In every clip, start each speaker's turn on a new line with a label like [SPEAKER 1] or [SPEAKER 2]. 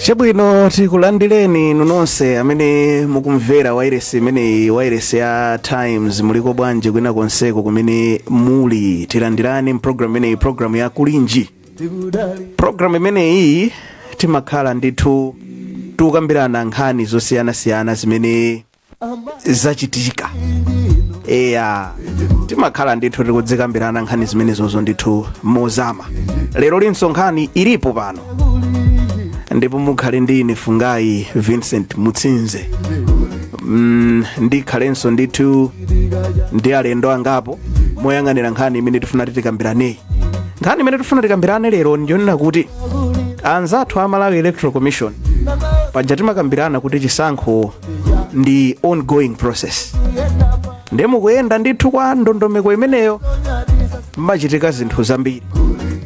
[SPEAKER 1] Chabwino tikulandireni nonse amene mukumvera wireless imene wireless ya Times muliko bwanji kwina konseko kumene muli. Tilandirani program imene program ya Kulinji. Program imene iyi timakhala ndithu tukambirana nkhani zosiyana zimene zachitika. Timakhala ndithu tikudzikambirana nkhani zimene zozo ndithu mozama. Lero linso nkhani ilipo pano. Ndipo mukhale ndine Fungai Vincent Mutsinze. Ndikhalenso ndithu ndi alendo angapo moyang'anira nkhani imene tifuna tikambirane. Nkhani imene tifuna tikambirane lero ndionena kuti anzathu a Malawi Electoral Commission paja timakambirana kuti chisankho ndi ongoing process. Ndemo kuyenda ndithu kwa ndondomeko imeneyo machitika zinthu zambiri.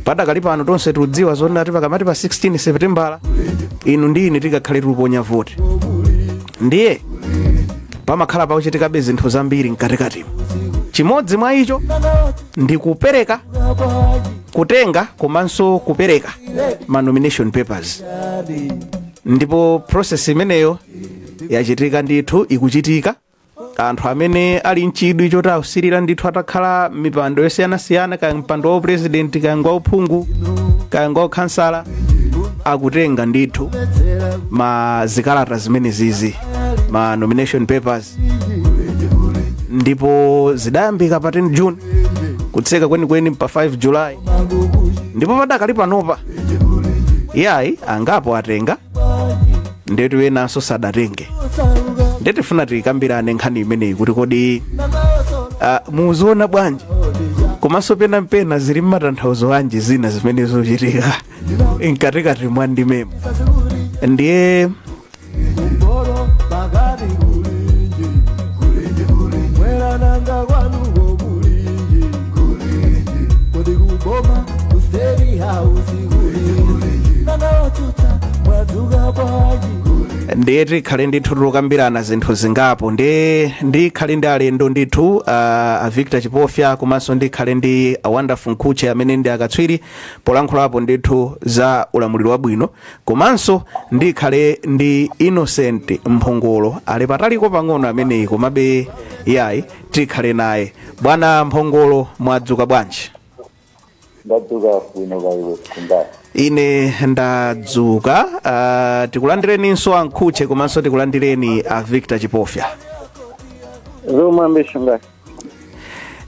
[SPEAKER 1] Padakali pano tonse tudziwa zona tipakamati pa 16 September inu ndi ine tikakhale tuponya vote. Ndiye pamakhala pauchitika zinthu zambiri mkatikati. Chimodzi mwa icho ndi kupereka, kutenga komanso kupereka ma nomination papers. Ndipo process imeneyo yachitika ndithu ikuchitika. Anthu amene ali mchidwi choti ausirira ndithu atakhala mipando yosiyana kaya mpando wa president kaya ngwa uphungu kaya ngwa kansala akutenga ndithu ma zikalata zimene zizi ma nomination papers. Ndipo zidayambika pa 10 June kutseka kwenikweni pa 5 July. Ndipo padakali panopa yayi angapo atenga ndetu enanso sadatenge. Ndeti funa tikambirane nkhani imeneyi kuti kodi muziona bwanji komanso pena zili matanthauzo anji zina zimene zochitika mkatikati mwa ndimemo. Ndiye ndiye tikhale ndithu tukambirana zinthu zingapo. Ndikhale ndi alendo ndithu a Victor Chipofya komanso ndikhale ndi a Wonderful Nkuche amene ndi akatswiri polankhulapo ndithu za ulamuliro wabwino, komanso ndikhale ndi Innocent Mphongolo ali pataliko pang'ono ameneyi komabe yayi tikhale naye. Bwana Mphongolo mwadzuka bwanji?
[SPEAKER 2] Ndadzuka bwino kaiwe Fungai.
[SPEAKER 1] Ine ndadzuka. Tikulandireni nso a Nkuche komanso tikulandireni a Victor Chipofya.
[SPEAKER 2] Zomwe Fungai.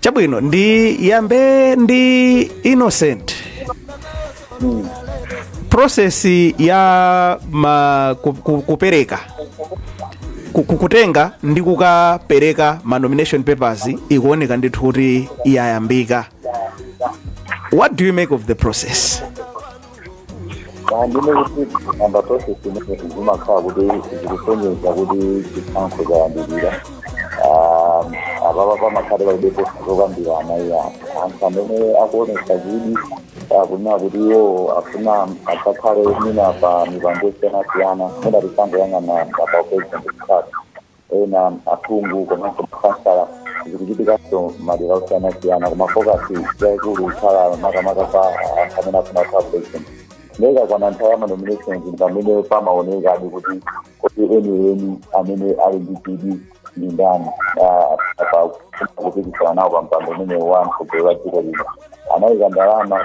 [SPEAKER 1] Chabwino ndi yambe ndi Innocent. Process ya kupereka kutenga ndi kukapereka ma nomination papers ikuoneka ndithu kuti yayambika. What do you make of the process?
[SPEAKER 2] Ndine kuti amba process ine kumakhala kuti zikusenyeza kuti chisankho chayambirira. Ababa pamakhala palibepo zokambirana iya anthu amene akuonesa zidi kunena kuti iwo afuna akakhale mina pa mipando yosiyana muna tisangoyang'ana pa president kutatu ena aphungu komanso kansala zikuchitikanso madera osiyana koma focus yaikulu ikhala makamaka pa amene afuna kukhala president. Ndeka kwana nthawi ya nominations pamene pamaoneka kuti eni amene ali ndi PD ndi ndani kupikisana nawo pampando umene wamkhogola dziko lino anayika ndalama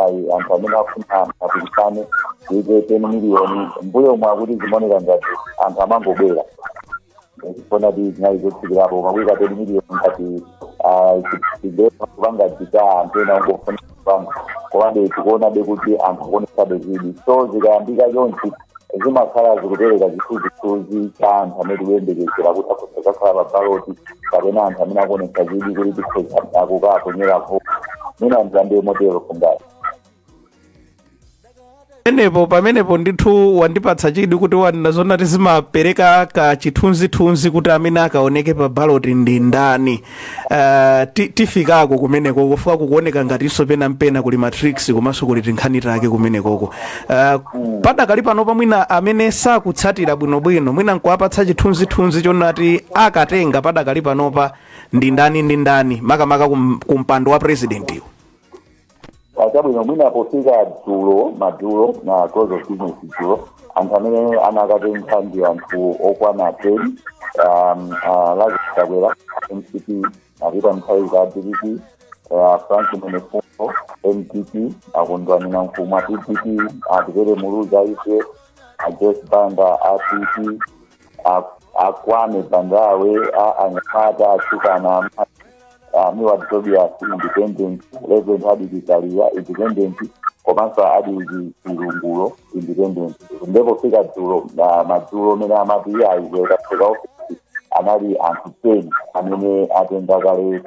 [SPEAKER 2] ayi anthu amene afuna apikisane kuite 10 miliyoni mbuyo mwakuti zimaoneka ngati anthu amangobwera ndikufuna kuti zinayi zotsikirapo makuika 10 miliyoni ngati kupanga dzita anthu ena ungofuna kupanga kowande tikuonabe kuti anthu akuonesabe zidi so zikayambika chonchi zimakhala zikupereka chithunzi cha anthu amene kuyembekezera kuti akukhala mabaloti kapena anthu amene akuonesa zidi kuti tikhoza akukaponyerapo mina ndiyambe motero Fungai.
[SPEAKER 1] pamenepo ndithu wandipatsa chidi kuti wanazona tizimapereka ka chithunzithunzi kuti amene akaoneke pa ballot ndi ndani. Tifikako kumeneko kufuka kuoneka ngatinso pena kuli matrix komanso kuli tinkhani take kumenekoko. Padakali pano mwina amene sakutsatira bwinobwino mwina nkuwapatsa chithunzithunzi chonati akatenga padakali panopa ndi ndani makamaka kumpando wa president iwo.
[SPEAKER 2] Chabwino mwina pofika madzulo na close of business dzulo anthu amene anakatenga ndi anthu okwana 10 Lazarus MCP apita nthawi za DPP Frank Mwenefungo MPP akondwani na mfumu wa PPP Adivere Muluza ife Jess Banda APP Akwame Bandawe Anyakata Achukana Miwa Tobias Independent, Reverend Hadi Kalia Independent, Komansa Adi Irungulo Independent. Never figured to Maduro Mena Madia, where the Anadi Antipen, Amene Adendagare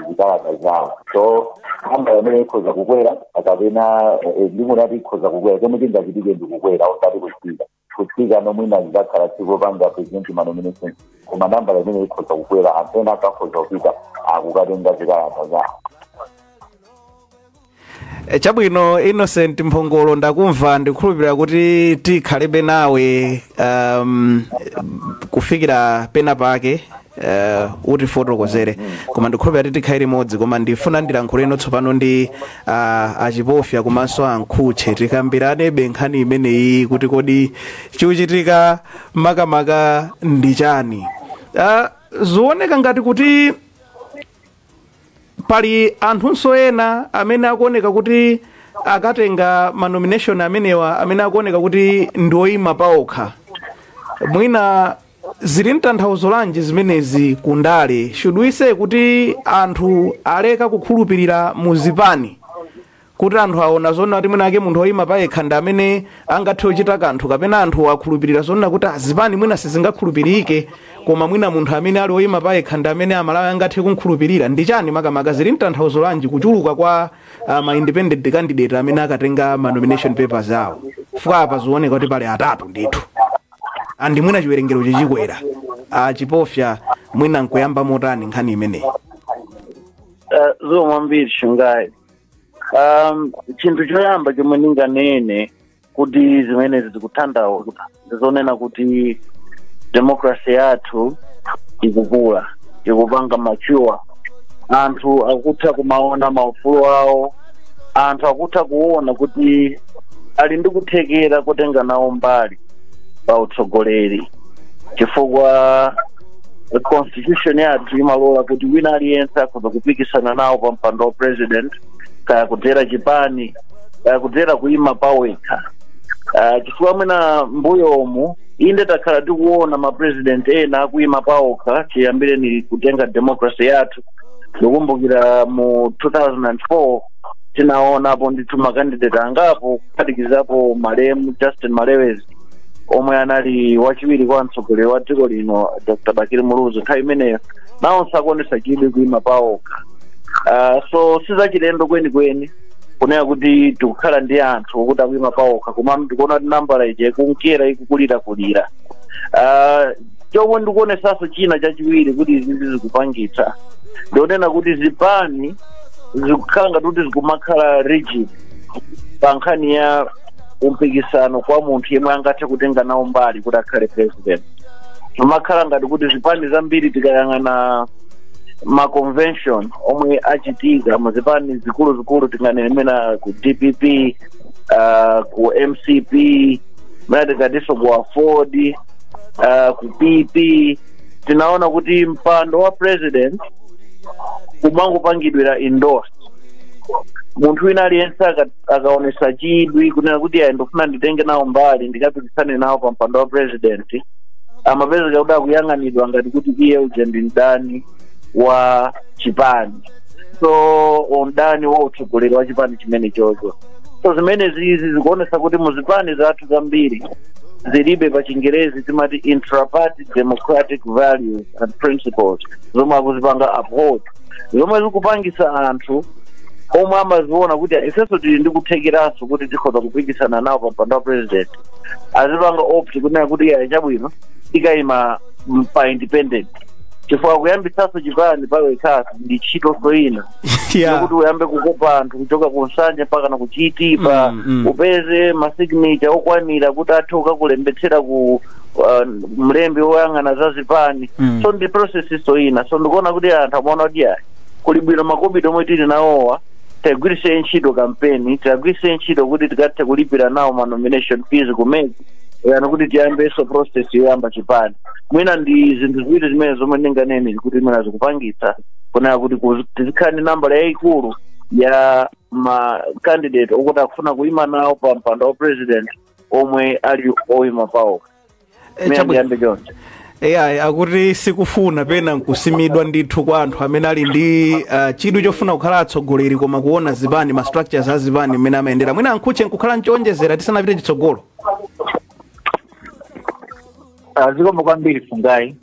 [SPEAKER 2] Zigara. So, I'm a very cause of Uguera, Atavena, Limonati cause of Uguera, anything that you didn't do Uguera outside of Speaker. Kusiga nomina zaka Tivovanga president nomination kuma namba ya mimi iko kukwela atena kako zopita akukadenga zigara za
[SPEAKER 1] Chabwino Innocent Mphongolo ndakumva ndikhulupirira kuti tikhalebe nawe kufikira pena pake uti fotokozere koma ndikhulupirira kuti tikhaire modzi koma ndifuna ndilankhuleno tsopano ndi achipofya komanso ankhuche tikambirane benkhani imeneyi kuti kodi chikuchitika makamaka ndi chani. Zooneka ngati kuti pali anthunso ena amene akuoneka kuti akatenga manomination amenewa amene akuoneka kuti ndioyima paokha. Mwina zili mtanthauzo lanji zimenezi kundale? Should we say kuti anthu aleka kukhulupirira muzipani kuti anthu aona zona kuti mwina ake munthu oyima payekha ndi amene angathe kuchita kanthu kapena anthu akhulupirira zona kuti azipani mwina sizingakhulupirike koma mwina munthu amene ali oyima payekha ndi amene amalawi angathe kumkhulupirira? Ndi chani makamaka zili mtanthauzo lanji kuchuluka kwa ma independent candidate amene akatenga ma nomination papers awo? Fuka apa zooneka kuti pali atatu ndithu andi mwina chiwerengero chichikwera. Chipofya mwina nkuyamba motani nkhani imeneyi?
[SPEAKER 3] Zomwe mbiri shungai chinthu choyamba chomwe ndinganene kuti zimenezi zikutanthauza zizonena kuti democracy yathu ikukula ikupanga mature, anthu akutha kumaona maufulu awo, anthu akutha kuona kuti ali ndi kuthekera kutenga nawo mbali pa utsogoleri chifukwa constitution yathu imalola kuti wina aliyense akhoza kupikisana nawo pa mpando wa president kaya kudzera chipani kaya kudzera kuyima pawekha. Chifukwa mwina mbuyomu inde takhala tikuona ma president ena akuyima pawokha chiyambire ni kutenga democracy yathu. Ndikumbukira mu 2004 tinaona apo ndithu makandidate angapo kuphatikizapo Malemu Justin Malewezi omwe anali wachiwiri kwa mtsogoleri wa dziko lino Dr. Bakiri Muluzu nthawi imeneyo nawo sakuonesa chidwi kuyima pawokha. So sizachilendo kwenikweni kunena kuti tikukhala ndi anthu okuti akuyima pawokha koma ndikuona kuti nambala ije kunkera ikukulira. Chomwe ndikuonesanso china chachiwiri kuti izi zikupangitsa ndionena kuti zipani zikukhala ngati kuti zikumakhala rigid pa nkhani ya umpikisano kwa munthu yemwe angathe kutenga nawo mbali kuti akhale president. Zimakhala ngati kuti zipani zambiri tikayang'ana ma convention omwe achitika muzipani zikulu tinganena ku DPP ku MCP madagadisho ku Afford ku PP tinaona kuti mpando wa president kumangopangidwira endorse. Munthu wina aliyense akaonesa chidwi kunena kuti ndofuna nditenge nawo mbali ndikapikisane nawo pa mpando wa president amapezeka kuti akuyang'anidwa ngati kuti iye uje ndi ndani wa chipani, so ondani wa utsogoleri wa chipani chimene chocho. So zimene zizi zikuonesa kuti muzipani zathu zambiri zilibe pa Chingerezi timati intra-party democratic values and principles zomwe akuzipanga uphold, zomwe zikupangisa anthu omwe amaziona kuti ifenso tili ndi kuthekeranso kuti tikhoza kupikisana nawo pa mpando wa president azipanga opt kunena kuti chabwino tikayima pa independent chifukwa kuyambisaso chipani pawekhaso ndi ntchito ina kuti uyambe kukopa anthu kuchoka ku nsanja mpaka na kuchitipa upeze masignature okwanira kuti athe kukulembetsera ku mlembi woyang'ana za zipani so ndi process ina so ndikuona kuti anthu amaona kuti kuli bwino makobidi omwe tili nawowa tigwiritse ntchito kampeni tigwiritse ntchito kuti tikathe kulipira nawo ma nomination fees kumene yana kuti tiyambeso process yoyamba chipani mwina ndi zinthu ziwiri zimene zomwe ndinganene kuti mwina zikupangitsa kunena kuti tizikhale ndi nambala yayikulu ya ma candidate okuti akufuna kuyima nawo pa mpando wa president omwe ali oyima pawo ndiyambe chonse
[SPEAKER 1] akuti sikufuna pena nkusimidwa ndithu kwa anthu amene ali ndi chidwi chofuna kukhala atsogoleri koma kuona zipani ma structures a zipani mmene amayendera mwina ankhuche nkukhala nchionjezera tisanapite chitsogolo
[SPEAKER 2] zikomo kwambiri Fungai.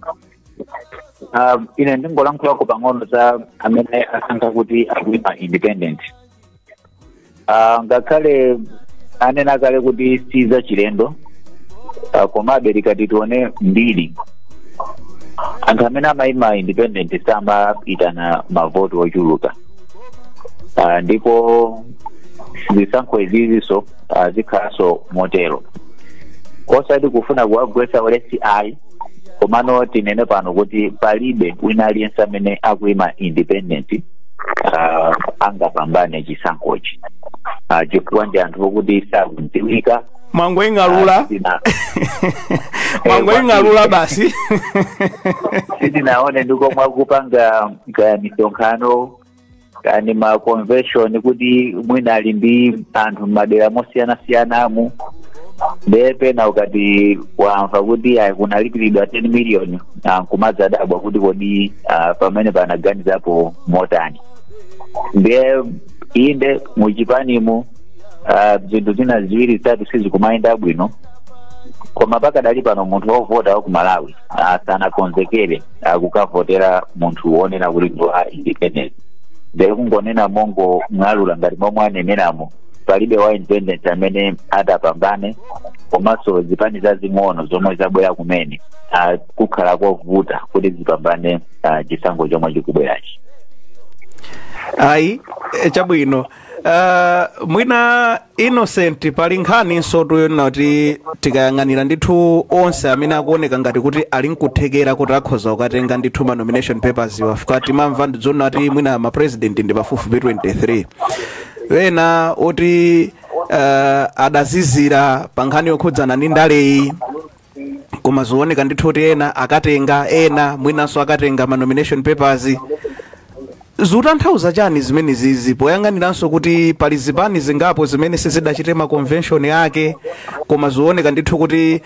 [SPEAKER 2] Ine ndingolankhulako pang'ono za amene asankha kuti akuyima independent. Ngakhale anena kale kuti siza chilendo komabe likati tione mbiri anthu amene amayima independent samayitana mavoti ochuluka ndipo zisankho izizinso zikhalanso motero osati kufuna kuwagwetsa ulesi ayi komano tinene pano kuti palibe wina aliyense amene akuyima independent angapambane chisankhochi chifukwa ndi anthu okuti sakudziwika
[SPEAKER 1] mangoing'alula mangoing'alula basi
[SPEAKER 2] sitinaone ndikomwe akupanga misonkhano kani ma convention kuti mwina ali ndi anthu madera mosiyanasiyanamu bepe na ukati wamva kuti kunalipiridwa 10 million kumadzadabwa kuti kodi pamene panaganizapo motani ndiye inde muchipanimu zinthu zina ziwiri zitatu sizikumayenda bwino koma pakadali pano munthu wovota ku Malawi sanakonzekere kukavotera munthu wonena kuti ndiwa independent ndiye kungonena mongo ng'alula ngati momwe aneneramo palibe wa independent amene adapambane komanso zipani zazing'ono zomwe zabwera kumene kukhala kovuta kuti zipambane chisankho chomwe chikubwerachi
[SPEAKER 1] ayi chabwino mwina Innocent pali nkhani nsoto yonena kuti tikayang'anira ndithu onse amene akuoneka ngati kuti ali nkuthekera kuti akhoza kukatenga ndithu ma nomination papers wafika timamva ndidzona kuti mwina ma president ndi pafupi 23 wena oti adazizira pa nkhani yokhudzana ndi ndaleyi koma zooneka ndithu kuti ena akatenga ena mwinanso akatenga ma nomination papers zutanthauza chani zimene zizi poyang'aniranso kuti pali zipani zingapo zimene sizidachite ma convention yake koma zooneka ndithu kuti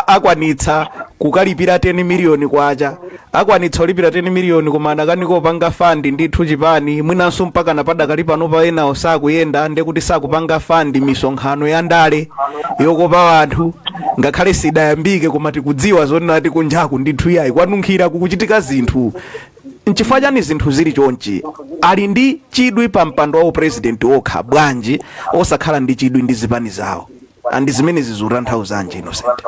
[SPEAKER 1] akwanitsa kukalipira 10 million kwacha akwanitsa kulipira 10 million koma anakaniko panga fandi ndithu chipani mwinanso mpaka napadakali pano pa ena osakuyenda ndi kuti sakupanga fandi misonkhano ya ndale yokopa anthu ngakhale sidayambike koma tikudziwa zonena kuti kunjaku ndithu yayi kwanunkhira kukuchitika zinthu nchifukwa chani zinthu zili chonchi ali ndi chidwi pa mpando wa president okha bwanji osakhala ndi chidwi ndi zipani zawo andi zimene zizutanthauza nji Innocent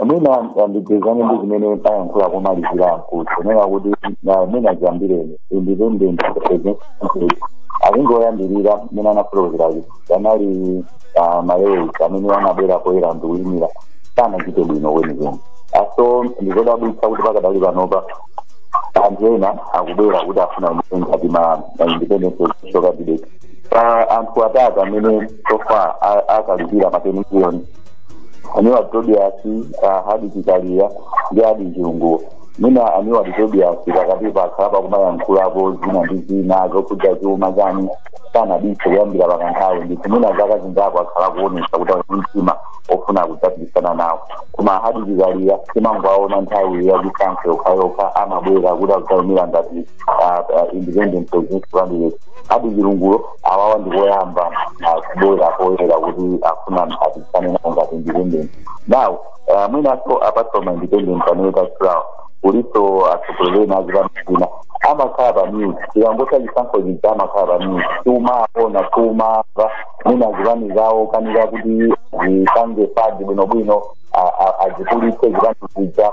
[SPEAKER 2] mwina ndipezane ndi zimene ayankhula kumalizira kuti kunena kuti mwina jambireni independent azingoyambirira mwina anapulogirazi anali malewi amene anabwera poyera ndikulimira sana chite bwino kwenikweni so ndikodabwitsa kuti pakadali panopa anthu ena akubwera kuti afuna ngati ma independent social candidate anthu atatu amene sofa akalipira ma 10 million aniwa Tobias hadi Kikalia ndi hadi Chirunguwo mina aniwa Tobias pakati pakhala kumayankhulapo zina ndi zina zokudya chuma chani sana biso kuyambira pakanthawi ndipo mina zaka zingapo akhala kuonesa kuti mtima ofuna kudzapikisana nawo koma hadi Kikalia timangwaona nthawi ya chisankho yokha amabwera kuti akuyimira ngati independent position candidate hadi Chirunguwo awawa ndikoyamba kubwera poyera kuti afuna apikisane nawo ngati independent now mwina so apart from independent anaweka trial uliso atsogoleri na zipani zina amakhala pamiti tikangosa chisankho chija amakhala pamiti tiumaona tiumava mwina zipani zawo kanika kuti zipange fadi bwinobwino azikulitse zipani zija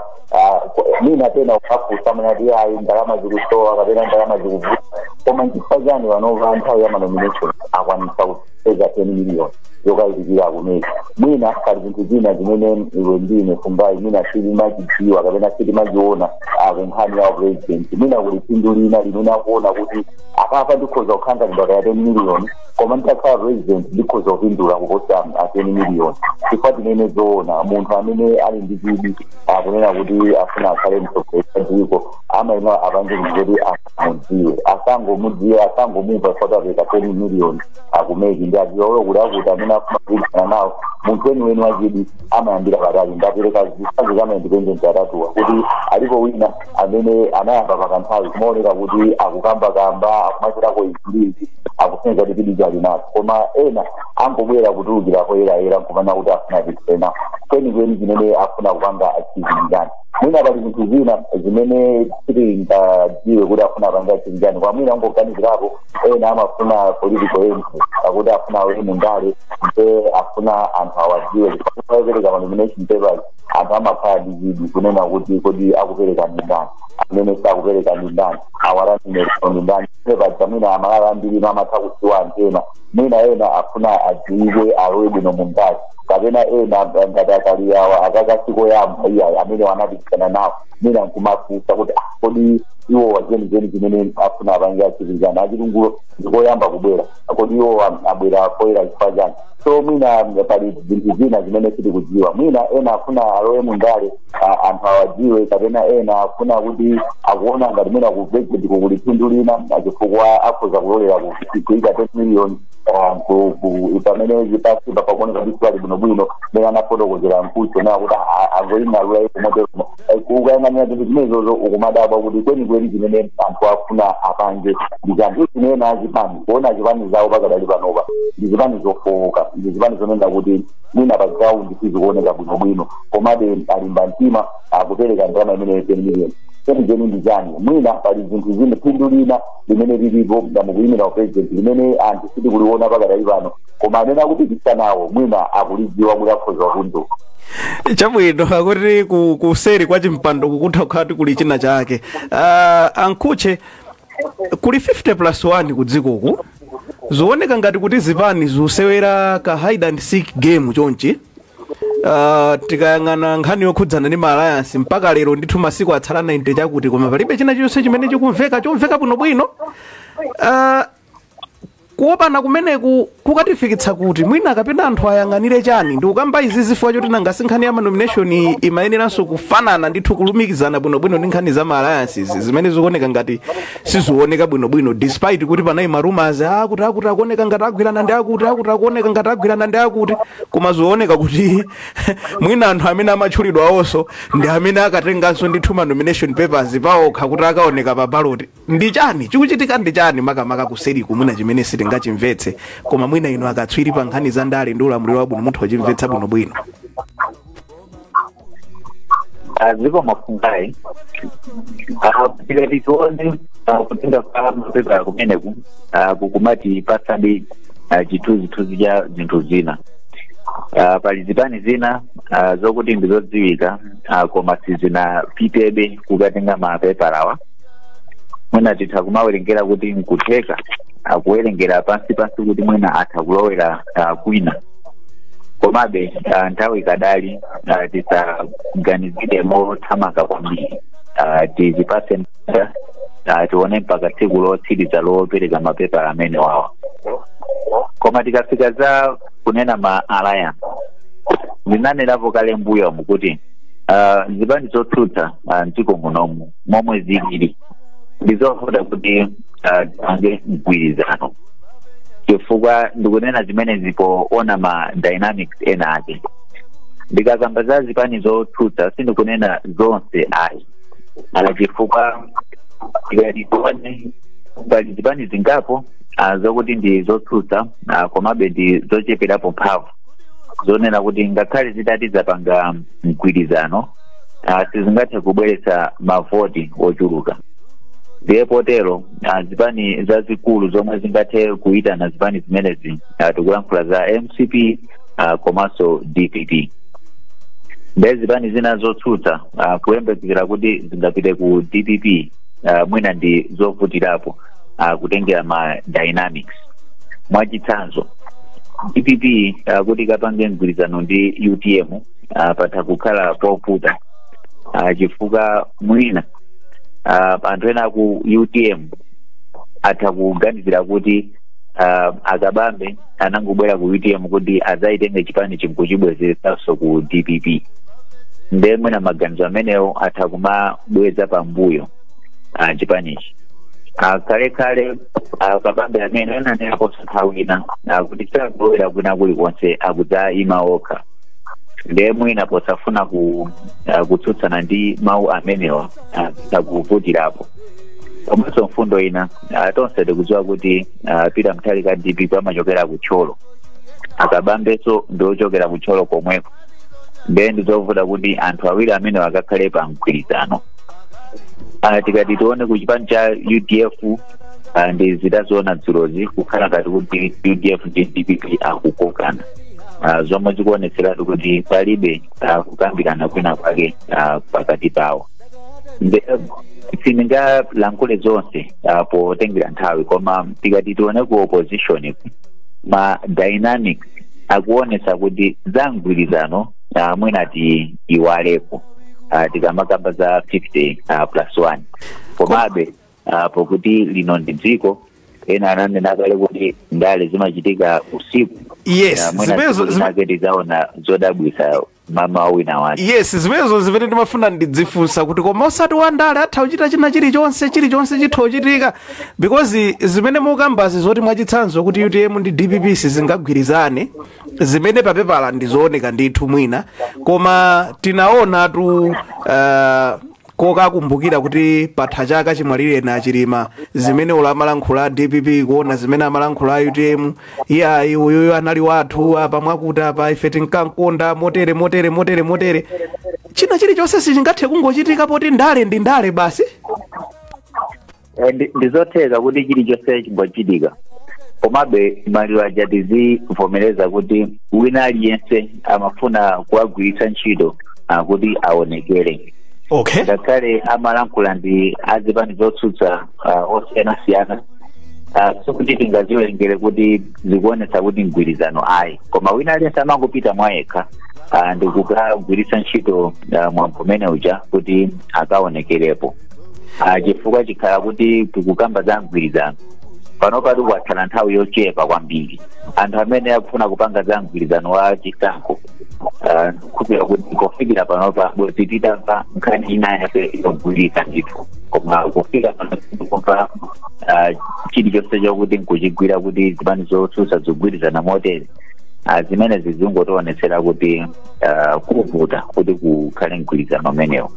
[SPEAKER 2] mwina tena ukafusa mwenati ayi ndalama zikusowa kapena ndalama zikuvuta koma nchifukwa chani vanova nthawi ya manomination akwanisa kupeza 10 million yokayitikira kumene mwina pali zinthu zina zimene iwe ndine kumbayi mwina silimachidziwa kapena silimachiona kunkhani ya president mwina kuli phindu lina limene akuona kuti apapa ndikhoza kukhanga ndalama ya 10 million koma nditakhala president ndikhoza kupindula kuposa 10 million chifukwa timene zoona munthu amene ali ndi chidi akunena kuti afuna akhale mtsogoleri wa dziko amayenera apange kuti amudziwe asangomudziwa asangomumva kuti apeka 10 million akumeki ndi adziwa kuti akuti amene afuna kugwirizana nawo munthu weniweni wachidi amayambira patali ndapereka zisanzo za independent atatuwa kuti alipo wina amene anayamba pakanthawi kumaoneka kuti akukambakamba akumachitako izimbiri akusenza kuti pidi ali nazo koma ena angobwera kutulukirako era nkumana kuti afuna kupitena kwenikweni zimene afuna kupanga achizimbirani mwina pali zinthu zina zimene sitingadziwe kuti afuna apanga achizimbirani kwa mwina angoganizirapo ena amafuna political entry akuti afuna awemu ndale mpe afuna anthu awadziwe kupereka nomination papers anthu amakhala ndi chidi kunena kuti kodi akupereka ndani amene sakupereka ndani awalanimero ndani paja mwina amalala ambiri amatha kusiwa antena mwina ena afuna adziwe alowe bwino mundali kapena ena ngati akaliyawa akakasiko yambo iya amene wanapikisana nawo mwina nkumafusa kuti kodi iwo wazenizeni zimene afuna apange achirizana achilungulo ndikoyamba kubwera kodi iwo abwera koyera chifukwa chani so mwina pali zinthu zina zimene sitikudziwa mwina ena afuna alowe mundale anthu awadziwe kapena ena afuna kuti akuona ngati mwina ku president kuli phindu lina chifukwa akhoza kulolera kuika 10 million pamene zipasipa pakuoneka kuti swali bwinobwino mene anafotokozera mkucho na kuti angoyina alulayi kumotero kukayang'anira zinthu zimenezozo ukumadabwa kuti kwenikweni zimene anthu afuna apange ndizanthu zimene azipani kuona zipani zawo pakadali panopa ndi zipani zofowoka ndi zipani zonena kuti mwina pa ground sizikuoneka bwinobwino komabe alimba mtima akupereka ndalama imene 10 million kwenikweni ndi chani mwina pali zinthu zina phindu lina limene lilipo mukuyimira president limene anthu sitikuliona pakadali pano koma amene akupikisa nawo mwina akulidziwa kuti akhoza kunduka
[SPEAKER 1] chabwino akuti kuseri kwa chimpando kukutha kukhati kuli china chake ankhuche kuli 50+1 kudzikoku zooneka ngati kuti zipani zusewera ka hide and seek game chonchi tikayang'ana nkhani yokhudzana ndi alliance mpaka lero ndithu masiku atsala 90 chakuti koma palibe china chonse chimene chomveka bwinobwino kuopana kumeneku kukatifikitsa kuti mwina kapena anthu ayang'anire chani ndi ukamba izi zifukwa choti nangasi nkhani ya manomination imayeneranso kufanana ndithu kulumikizana bwinobwino ndi nkhani za alliances zimene zikuoneka ngati sizioneka bwinobwino despite kuti panali rumors akuti akuoneka ngati agwirana ndi akuti akuoneka ngati agwirana ndi akuti koma zooneka kuti mwina anthu amene amatchulidwa awonso ndi amene akatenganso ndithu manomination papers paokha kuti akaoneka pa ballot ndi chani chikuchitika ndi chani makamaka kuseri kumwina chimene sitingachimvetse koma mwina ino akatswiri pa nkhani za ndale ndi ulamuliro wabwino munthu wachimvetsa bwinobwino
[SPEAKER 4] ziko mafungai tikatione kutenga kwa mapepa kumeneku kukumati pasabe chithunzithunzi cha zinthu zina pali zipani zina zokuti ndizodziwika koma sizinapitebe kukatenga mapepala awa mwina titha kumawerengera kuti nkutheka akuwerengera pansi kuti mwina atha kulowera kwina komabe nthawi ikadali tisaganizire mothamanga kwambiri tizipase tione mpaka tsiku lotsiriza lopereka mapepala amene wawa koma tikafika za kunena ma alliance zinanerapo kale mbuyo mukuti zipani zotsutsa mdziko munomu momwe zilili ndizovuta kuti tipange mgwirizano chifukwa ndikunena zimene zipoona ma dynamics ena ake ndikakamba za zipani zotsutsa sindikunena zonse ayi chifukwa tikatione pali zipani zingapo zokuti ndi zotsutsa komabe ndi zocheperapo mphamvu zonena kuti ngakhale zitati zapanga mgwirizano sizingathe kubweretsa mavoti ochuluka ndiye potero zipani zazikulu zomwe zingathe kuitana zipani zimenezi tikulankhula za MCP komanso DPP. Ndiye zipani zina zotsutsa kuyembekezera kuti zingapite ku DPP mwina ndi zovutirapo kutengera ma dynamics. Mwachitsanzo DPP kuti kapange mgwirizano ndi UTM patha kukhala povuta chifukwa mwina anthu ena ku UTM atha kuganizira kuti akabambe anangobwera ku UTM kuti adzayitenge chipani chimkuchibwezeretsanso ku DPP. Ndiye mwina maganizo amenewo atha kumabweza pambuyo chipanichi. Kale akabambe amene ananeraponso nthawi ina kuti sakubwera kwina kulikonse akudzayima okha. Ndiye mwina posafuna kutsutsana ndi mawu amenewa takuvutirapo. Komanso mfundo ina tonse tikudziwa kuti Peter Mutharika DPP amachokera kutcholo, akabambeso ndiochokera kutcholo komweko. Ndiye ndizovuta kuti anthu awiri amene akakhale pa mgwirizano. Tikati tione ku chipani cha UDF ndi zitazoona dzulozi kukhala ngati kuti UDF ndi DPP akukokana. Zomwe zikuonetseratu kuti palibe kukambirana kwina kwake pakati pawo. Sindingalankhule zonse potengera nthawi, koma tikati tione ku opposition ma dynamics akuonesa kuti za mgwirizano mwina iwalepo tikamakamba za 50+1. Komabe pokuti lino ndi dziko ena ananena kale kuti ndale zimachitika usiku.
[SPEAKER 1] Yes,
[SPEAKER 4] zimezo zaona zodabwisa mama wina wake.
[SPEAKER 1] Yes, zimezo zimene ndimafuna ndidzifunsa kuti koma osati wandale atha kuchita china chilichonse chitha kuchitika, because zimene mukambazi zoti mwachitsanzo kuti UTM ndi DPP zingagwirizane zimene papepala ndizooneka ndithu mwina, koma tinaona tu kokakumbukira kuti patha chaka chimwalire na chilima zimene ulamalankhula DPP kuona zimene amalankhula UTM iyayi uyoyo anali wathu apa mwakuti apa ife tinkankonda motere china chilichonse sichingathe kungochitika poti ndale ndi ndale basi.
[SPEAKER 4] Ndizotheka kuti chilichonse chingochitika, komabe maliro aja tizivomereza kuti wina aliyense amafuna kuwagwiritsa ntchito kuti aonekere.
[SPEAKER 1] Okay.
[SPEAKER 4] Ngakhale amalankhula ndi azipani zotsutsa osiyanasiyana sokuti tingaziwerengere kuti zikuonetsa kuti mgwirizano ayi, koma wina aliyense amangopita mwayekha ndi kukagwiritsa ntchito mwambo umene uja kuti akaonekerepo. Chifukwa chikhala kuti tikukamba za mgwirizano panopa tikwatsala nthawi yochepa kwambiri. Anthu amene akufuna kupanga za mgwirizano wa chisankho kupira kuti kufikira panopa bwezi titamva nkhani ina yake ikugwirika ndithu, koma kufika panopa chilichonse chokuti nkuchigwira kuti zipani zotsutsa zigwirizana motere zimene zizingotionetsera kuti kuvuta kuti kukhale mgwirizano umenewo.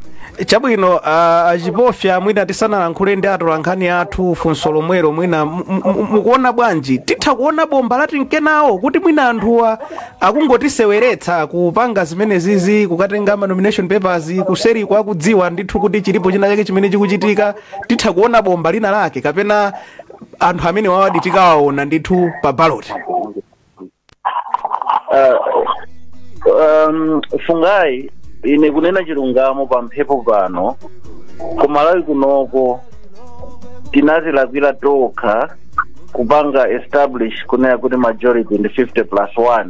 [SPEAKER 1] Chabwino achipofya mwina tisanalankhule ndi atolankhani athu funso lomwelo mwina mukuona bwanji titha kuona bomba lati nkenawo kuti mwina anthuwa akungotiseweretsa kupanga zimene zizi kukatenga ma nomination papers kuseri kwa kudziwa ndithu kuti chilipo china chake chimene chikuchitika, titha kuona bomba lina lake kapena anthu amene wawadi tikawaona ndithu pa ballot.
[SPEAKER 3] Fungai ine kunena chilungamo pa mphepo pano kumalawi kunoko tinazilakwira tokha kupanga establish kunena kuti majority ndi 50+1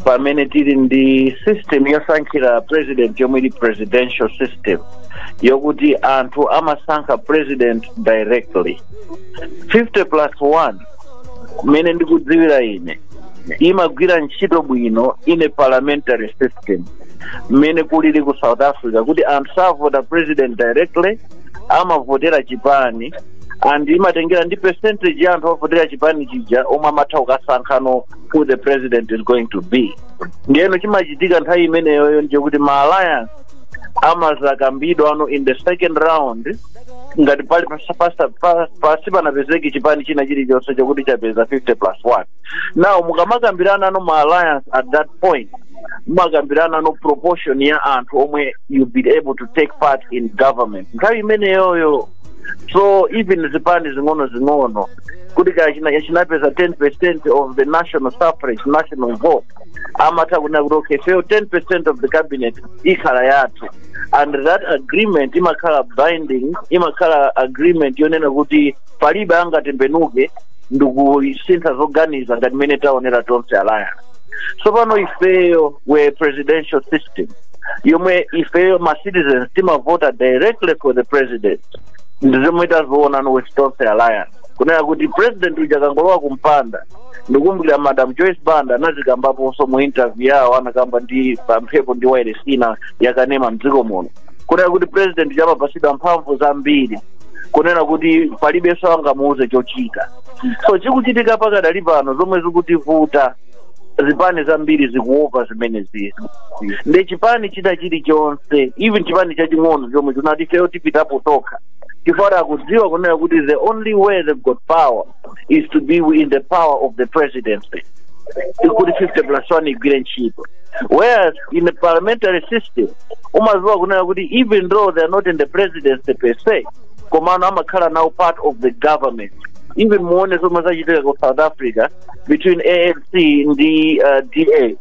[SPEAKER 3] pamene tili ndi system yosankhira president yomwe ili presidential system yokuti anthu amasankha president directly. 50+1 mene ndikudziwira ine imagwira ntchito bwino ine parliamentary system mene kulili ku South Africa kuti anthu savota president directly amavotera chipani and imatengera ndi percentage ya anthu avotera chipani chija omwe amatha kukasankhano who the president is going to be. Ndiyeno chimachitika nthawi imeneyoyo nje kuti ma alliance amazakambidwa ano in the second round ngati pali pasi panapezeki chipani china chilichonse chokuti chapeza 50+1. Now mukamakambirana ano ma alliance at that point magambirana no proportion ya anthu omwe you be able to take part in government nthawi imeneyoyo. So even zipani zing'ono kuti chinapeza 10% of the national suffrage, national vote, amata kunena kuti okay, fail 10% of the cabinet ikhala yathu, and that agreement imakhala binding, imakhala agreement yonena kuti palibe angatembenuke ndikusintha zoganiza ngati mmene taonera tonse alliance. So pano ifeyo we presidential system yomwe ifeyo ma citizens timavota directly for the president, ndizomwe tazoona no with tonse alliance kunena kuti president uja kangolowa kumpanda ndikumbukira Madam Joyce Banda anazikambaponso mu interview yawo anakamba ndi pamphepo ndi wayeresina yakanema mdziko muno kunena kuti president chamapasidwa mphamvu zambiri kunena kuti palibenso angamuuze chochita. So chikuchitika pakadali pano zomwe zikutivuta zipani zambiri zikuopa zimenezi ndi chipani chita chilichonse, even chipani chaching'ono chomwe chinati feyo tipitapo tokha chifukwa akudziwa kunena kuti the only way they've got power is to be in the power of the presidency, kuti 50+1 igwire ntchito. Whereas in the parliamentary system umaziwa kunena kuti even though they are not in the presidency per se, komano amakhala now part of the government. Even muone zomwe zachitika ku South Africa between ANC ndi DA,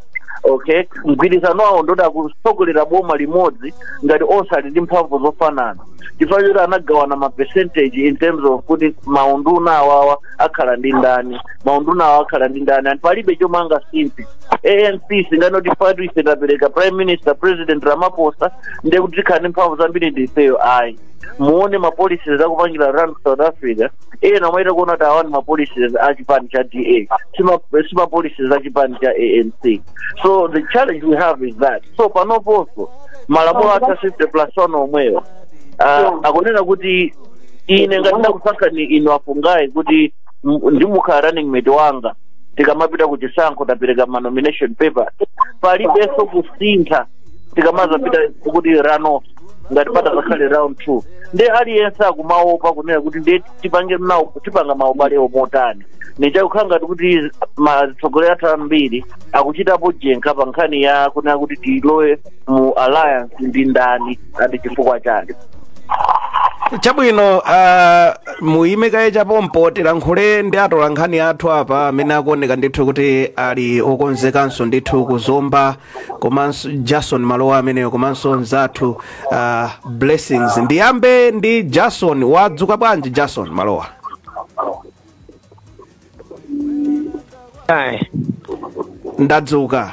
[SPEAKER 3] okay, mgwirizano wawo ndoda kusogolera boma limodzi ngati onse ali ndi mphamvu zofanana chifukwa choti anagawana ma percentage in terms of kuti maunduna awawa akhala ndi ndani, maunduna awa akhala ndi ndani, and palibe chomanga simpi. ANC singanoti fatu ife tapereka Prime Minister President Ramaphosa ndiye kuti tikhale mphamvu zambiri ndifeyo ayi. Muone ma policies akupangira run South Africa ena mwaita kuona kuti awani ma policies a chipani cha DA sima policies a chipani cha ANC. So the challenge we have is that so panoposo malamulo ata 50+1 omweyo akunena kuti ine ngati ndakusankha ni inu afungayi kuti ndimukhala running mate wanga tikamapita kuchisankho tapereka ma nomination paper palibenso kusintha tikamaza pita kuti runoff ngati pata zakhale round 2 ndi aliyense akumaopa kunena kuti ndi tipange nawo tipanga maubale omotani nichakukhala kuti matsogoleri athu ambiri akuchitapo jenkha pa nkhani ya kunena kuti tilowe mu alliance ndi ndani ati chifukwa chake.
[SPEAKER 1] Chabwino muime kaye chapompo tilankhule ndi atola nkhani athu apa amene akuoneka ndithu kuti ali okonzekanso ndithu kuzomba komanso Jason Malowa ameneyo komanso nzathu Blessings. Ndiyambe ndi Jason. Wadzuka bwanji Jason Malowa? Ndadzuka.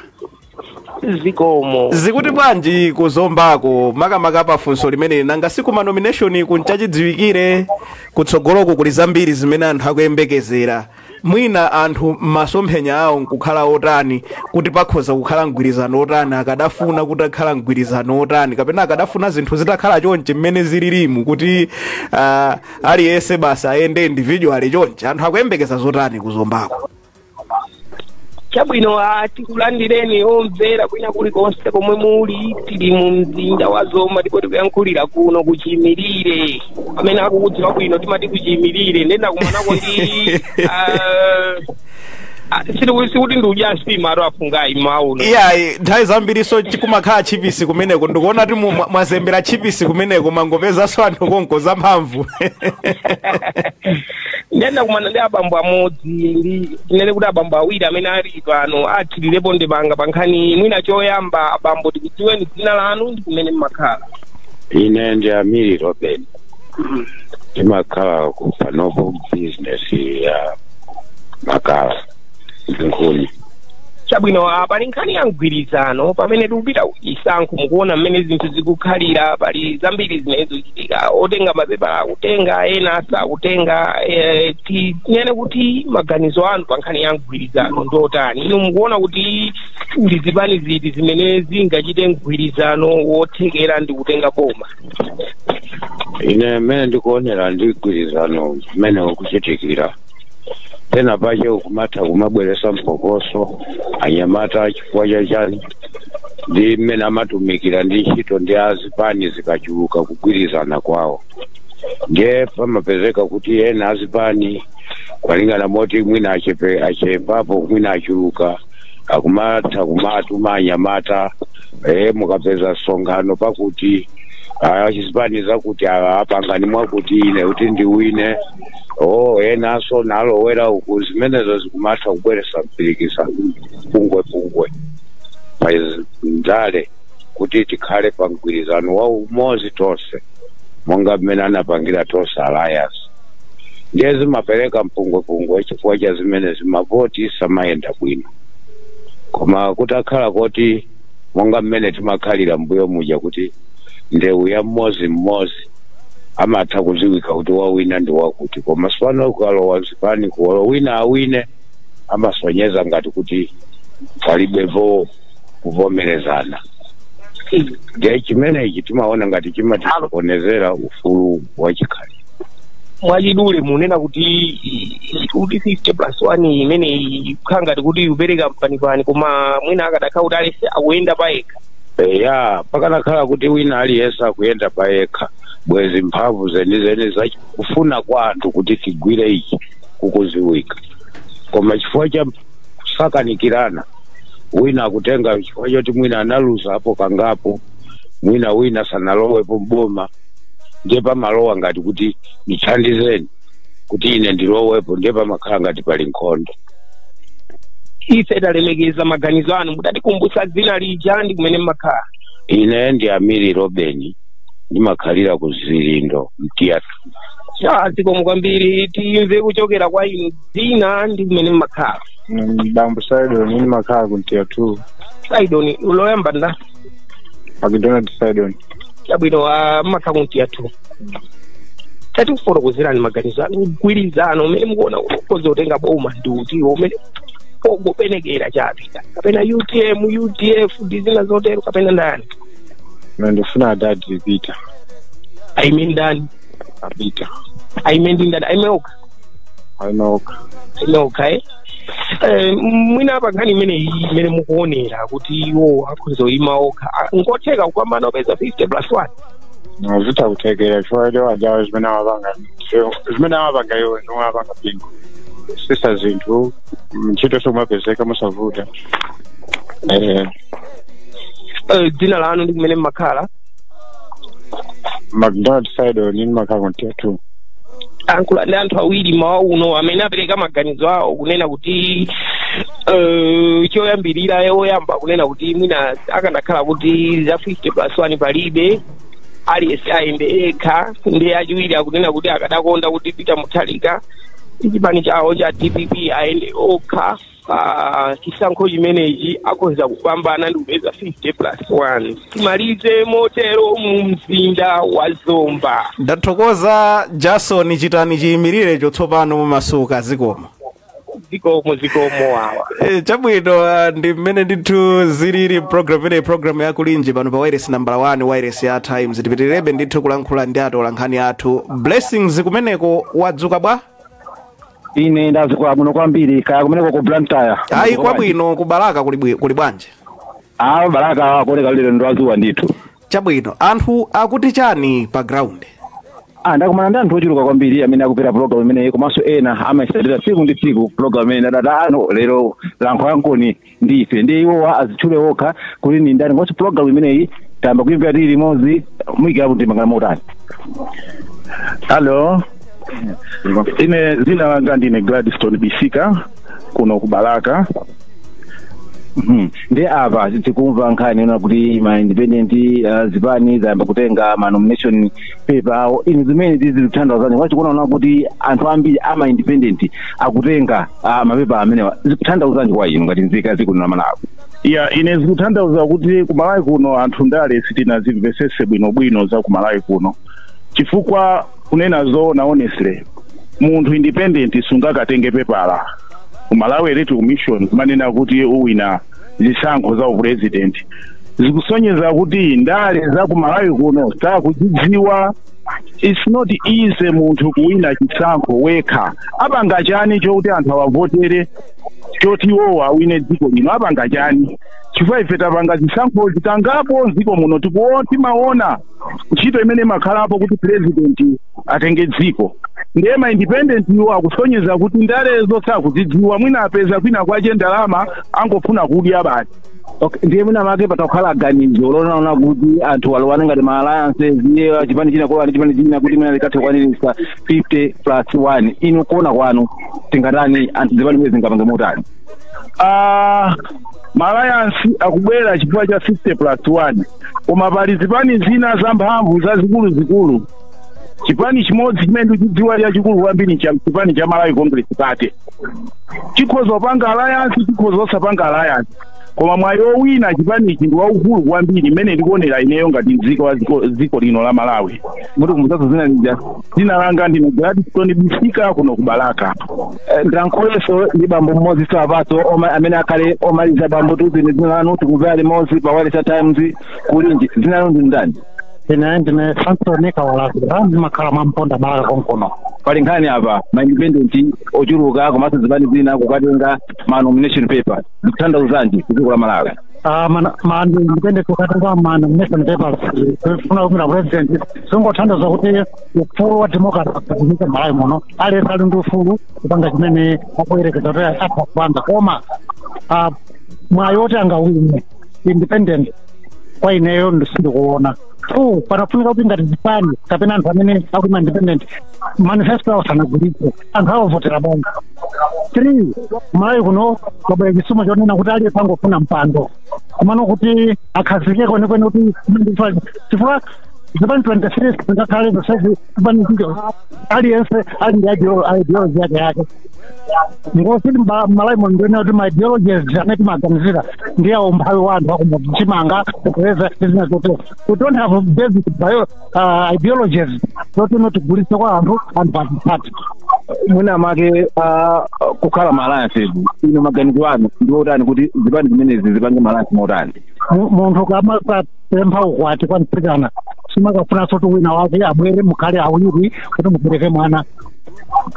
[SPEAKER 5] Zikomo
[SPEAKER 1] zikuti bwanji kuzombako makamaka pa funso limene nanga siku ma nomination kunchachidziwikire kutsogoloko kuli zambiri zimene anthu akuyembekezera mwina anthu masomphenya awo nkukhala otani kuti pakhoza kukhala mgwirizano otani akadafuna kuti akhala mgwirizano otani kapena akadafuna zinthu zitakhala chonche mmene zililimu kuti aliyense basa ayende individual chonche anthu akuyembekeza zotani kuzombako?
[SPEAKER 5] Chabwino tikulandireni omvera kwina kulikonse komwe muli tili mu mzinda wa Zomba ndipo tikuyankhulira kuno kuchimirire amene akukudziwa bwino timati kuchimirire ndenda kumanako ndi sikuti ndiudya nsima aro afungayi mauno
[SPEAKER 1] nthawi zambiri so chikumakhala chipisi kumeneko ndikuona ti mwazembera chipisi kumeneko mangopezanso anthu konko za mphamvu.
[SPEAKER 5] ndenda kumana ndi abambo amodzi tinene kuti abambo awiri amene ali pano athirirepo ndipanga pa nkhani mwina choyamba abambo tikudziweni dzina lanu ndi kumene mmakhala?
[SPEAKER 6] Ine ndi Amiri Robin timakhala ku panopo business ya makala nkhuni.
[SPEAKER 5] Chabwino pali nkhani ya mgwirizano pamene tikupita kuchisankho mukuona mmene zinthu zikukhalira pali zambiri zimene zikuchitika otenga mapepa akutenga ena sakutenga tinene kuti maganizo anu pa nkhani ya mgwirizano ndotani inu mukuona kuti ndi zipani ziti zimene zingachite mgwirizano wothekera ndi kutenga boma?
[SPEAKER 6] Ine mmene ndikuonera ndi mgwirizano mmene ukuchitikira tena pache ukumatha kumabweresa mphokoso anyamata chifukwa chachani ndi mmene amatumikira ndi ntchito ndi azipani zikachuluka kugwirizana kwawo ndiye pamapezeka kuti ena azipani kwalingana moti mwina achepapo mwina achuluka akumatha kumatuma anyamata mukapeza songano pakuti achizipaniza kuti apangani mwakuti ine kuti ndiwine enaso nalowera uku zimenezo zikumatha kubweresa mpirikisa pungwe ndale kuti tikhale pa mgwirizano wa umozi tonse monga mmene anapangira tonse alliance ndiye zimapereka mpungwe chifukwa cha zimenezi mavoti samayenda bwino koma kutakhala kuti monga mmene timakhalira mbuyo muja kuti ndewu ya mmozi amatha kuziwika kuti wawina ndi wakuti koma sipano kukalowa zipani kuwina awine amasonyeza ngati kuti palibevo kuvomerezana ndiye chimenechi timaona ngati chimatisokonezera ufulu wachikhalire
[SPEAKER 5] mwachidule munena kuti 50+1 imene ikhangati kuti upereka mpani koma mwina akadakhala kuti alese akuyenda payekha
[SPEAKER 6] ya pakanakhala kuti wina aliyesa akuyenda payekha bwezi mphamvu zenizeni kufuna kwa anthu kuti tigwire ichi kukuziwika koma chifukwa cha kusakanikirana wina akutenga chifukwa choti mwina analuza apo kangapo wina sanalowepo mboma ndiye pamalowa ngati kuti nithandizeni kuti ine ndilowepo ndiye pamakhala ngati pali nkhondo
[SPEAKER 5] ife talemekeza maganizo anu mudatikumbutsa dzina lija ndi kumene mmakhala
[SPEAKER 6] ine ndi Amiri Robeni ndimakhalira ku Zilindo Mtiyatu
[SPEAKER 5] zikomo kwambiri timve kuchokera kwa inu dzina ndi kumene mmakhala
[SPEAKER 7] Dambo Saidon ndimakhala ku Mtiyatu
[SPEAKER 5] Saidon uloyamba nda
[SPEAKER 7] McDonald Saidon
[SPEAKER 5] chabwino mmakhala ku Mtiyatu tati kufotokozerani maganizo anu mgwirizano umene mukuona ukoza utenga boma ndi uti umene pogopenekera chapita kapena UTM UDF ndizina zotero kapena ndani
[SPEAKER 7] ndifuna adadi Peter
[SPEAKER 5] ndani
[SPEAKER 7] Peter
[SPEAKER 5] ndani aimeuka mwina apa nkhani imene mukuonera kuti iwo akhozoima okha ngotheka kukwambana opeza 50+1
[SPEAKER 7] zita kuthekera chifukwa wajawo zimene amapanga iwo ndiwapanga pingo sisa zinthu ntchito somapezeka musavuta
[SPEAKER 5] dzina lanu ndi kumene mmakhala
[SPEAKER 7] McDonald Saidon ndimakhala ku Mtiyatu
[SPEAKER 5] ankhula ndi anthu awiri mawa uno amene apereka maganizo awo kunena kuti choyambirira yoyamba kunena kuti mwina akanakhala kuti za 50+1 palibe aliyese ayende ekha ndi achiwiri akunena kuti akadakonda kuti Peter Mutharika chipani chawo cha DPP ayende okha chisankho chimenechi akhoza kupambana ndi kupeza 50+1 timalize motero mu mzinda wa Zomba
[SPEAKER 1] ndathokoza Jason chitani chiyimirire chotsopano mumasuka zikomo
[SPEAKER 5] awa
[SPEAKER 1] chabwino ndi mmene ndithu zilili program yakulinji pano pa wireless number 1 wireless ya Times tipitirebe ndithu kulankhula ndi atolankhani athu Blessings kumeneko wadzuka bwa
[SPEAKER 8] ine ndazikwa muno kwambiri kaya kumeneko ku Blantyre
[SPEAKER 1] ayi kwabwino kubalaka kuli bwanje
[SPEAKER 8] balaka akoleka lero ndo azuwa ndithu
[SPEAKER 1] chabwino anthu akuti chani pa ground
[SPEAKER 8] ndakumana ndi anthu ochuluka kwambiri amene akupera program imeneyi komanso ena amayisatira tsiku ndi tsiku program imene lero lankho yankoni ndi ife ndi iwowa azitchule okha kuti ndi ndani komanso program imeneyi tayamba kuimvera tili limodzi muyikirapo ndimangana mautani
[SPEAKER 7] Hello ine zina langa ndine Gladstone Bisika kuno kubalaka
[SPEAKER 8] ndi apa tikumva nkhani ina kuti ma independent zipani zayamba kutenga ma nomination paper awo ini zimene zikuthandazani wachikuona kuti anthu ambiri ama independent akutenga mapepa amenewa zikuthandazani kwa inu ngati nzika zikuno na Malawi
[SPEAKER 7] ine zikuthandauza kuti ku Malawi kuno anthu ndale sitina zimvesese bwino za ku Malawi kuno chifukwa kunena zoona honestly munthu independent sungakatenge pepala ku Malawi Electoral Commission manena kuti uwina zisankho za president zikusonyeza kuti ndale za ku Malawi kuno sakudziwa it's not easy munthu kuwina chisankho wekha apanga chani chokuti anthu awavotere choti iwowo awine dziko lino apanga chani chifukwa ife tapanga zisankho zitangapo m'dziko muno timaona ntchito imene imakhalapo kuti president atenge dziko ndiye ma independent iwo akusonyeza kuti ndalezo sakuzidziwa mwina apeza kwina kwache ndalama angofuna kudya basi.
[SPEAKER 8] Okay, ndiye mwina make patakhala ganizo lonaona kuti anthu alowana ngati ma alliances iye chipani china kwa chipani china kuti mwina likathe kwanirisa 50+1 inu kuona kwanu tingatani anthu zipani mwezi ngapanga motani?
[SPEAKER 7] Ma alliance akubwera chifukwa cha 50+1 koma pali zipani zina zamphamvu zazikulu chipani chimodzi chimene chidziwa chachikulu kwambiri chipani cha Malawi Congress Party chikhoza kupanga alliance chikhoza osapanga alliance koma mwayi owina chipani ichi ndi waukulu kwambiri imene ndikuonera ineyo ngati dziko lino la Malawi.
[SPEAKER 8] Muti kumutsazo
[SPEAKER 7] dzina langa ndine Gladstone Bisika kuno kubalaka.
[SPEAKER 8] Ndankholeso ndi bambo mmodzi sapato amene akhale omaliza bambo tuzine dzina lanu tikumvera limodzi pa Wireless Times kulinji dzina lanu ndi ndani?
[SPEAKER 9] Ndine Santonika walazira ndimakhala mwamponda balaka konkono.
[SPEAKER 8] Pali nkhani apa ma independent ochuluka komanso zipani zina kukatenga ma nomination paper zikutanthauzanji dziko la Malawi?
[SPEAKER 9] Ma independent kukatenga ma nomination papers kufuna kumira president zingothandiza kuti ufulu wa democracy kudziko Malawi muno aliyense ali ndi ufulu kupanga chimene akuyerekeza kuti atha kupanga koma mwayi oti angawine independent kwa ineyo ndisindikuona. Panafunika kuti ngati zipani kapena anthu amene akuma independent manifesto awo sanagulitse anthu awovotera bonga. 3 Malawi kuno kwabwera chisomo chonena kuti aliyense angofuna mpando kumano kuti akhazike kwenekwene kuti chifukwa zipani 26 zingakhale zonsezi zipani aliyense ali ndi ideology yake ngositi Malawi muno ndionena kuti ma ideologies amene timaganizira ndiye umphawi wa anthu akumudzi chimanga kukweza zina zotero. We don't have basic ideologies zotigulitse kwa anthu azipati.
[SPEAKER 8] Mwina make kukhala ma alliances ino maganizo anu ndi otani kuti zipani zimenezi zipange ma alliance motani?
[SPEAKER 9] Munthu kamapempha ukwati kwanifikana simakafunanso kuti wina wake abwere mukhale awiri kuti mupereke mwana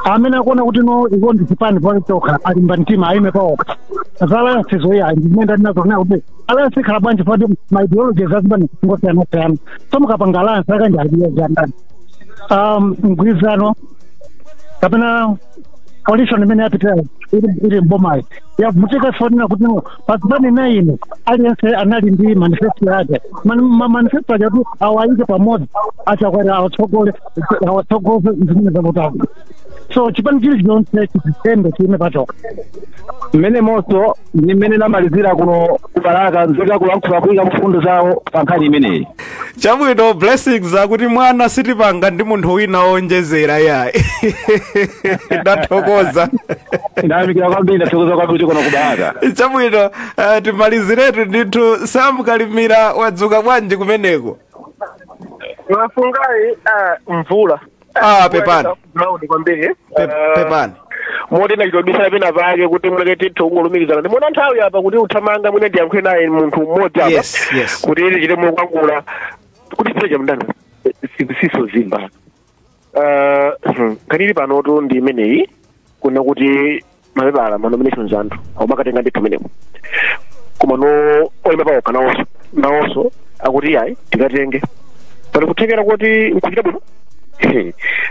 [SPEAKER 9] amene akuona kuti no iwo ndi zipani paitoka alimba mtima aime paokha alliances zoya ndimene ndinazonena kuti alliance ikhala bwanji pati ma ideologies azipani ngosiyanasiyana so mukapanga alliance akanje ideology andani mgwirizano kapena coalition imene yapita ili mbomayi yavutika fonera kuti pazipani 9 aliyense anali ndi manifesto yake manifesto ake kuti awayike pamodzi achakwera awatsogole zimene zakutali so chipani chili chonse chitende chime pachoka
[SPEAKER 8] mmene monso ndi mmene namalizira kuno kubalaka nzoka kulankhula kuyika mfundo zawo pa nkhani imeneyi.
[SPEAKER 1] Chabwino blessings akuti mwana sitipanga ndi munthu wina onjezera yayi. Ndathokoza.
[SPEAKER 8] Ndamikira kwambiri ndathokoza kwambiri kuno kubalaka.
[SPEAKER 1] Chabwino timaliziretu ndithu Sam Kalimira wadzuka bwanji kumeneko?
[SPEAKER 5] Mwafungai mvula.
[SPEAKER 1] Pepani.
[SPEAKER 5] Ground kwambiri.
[SPEAKER 1] Pepani.
[SPEAKER 5] Moti nachitobisa pena pake kuti muleke tungolumikizana ndimona nthawi apa kuti uthamanga mwine ndiyankhule naye munthu mmodzi apa kuti ili chite mukwangula kuti sipeja mndani siso zimba kanili panotu ndi imeneyi kuna kuti mapepala ma nominations anthu aumakatenga ndithu meneko koma no oyima paokha nawonso akuti yayi tikatenge pali kuthekera kuti nkuchita bwino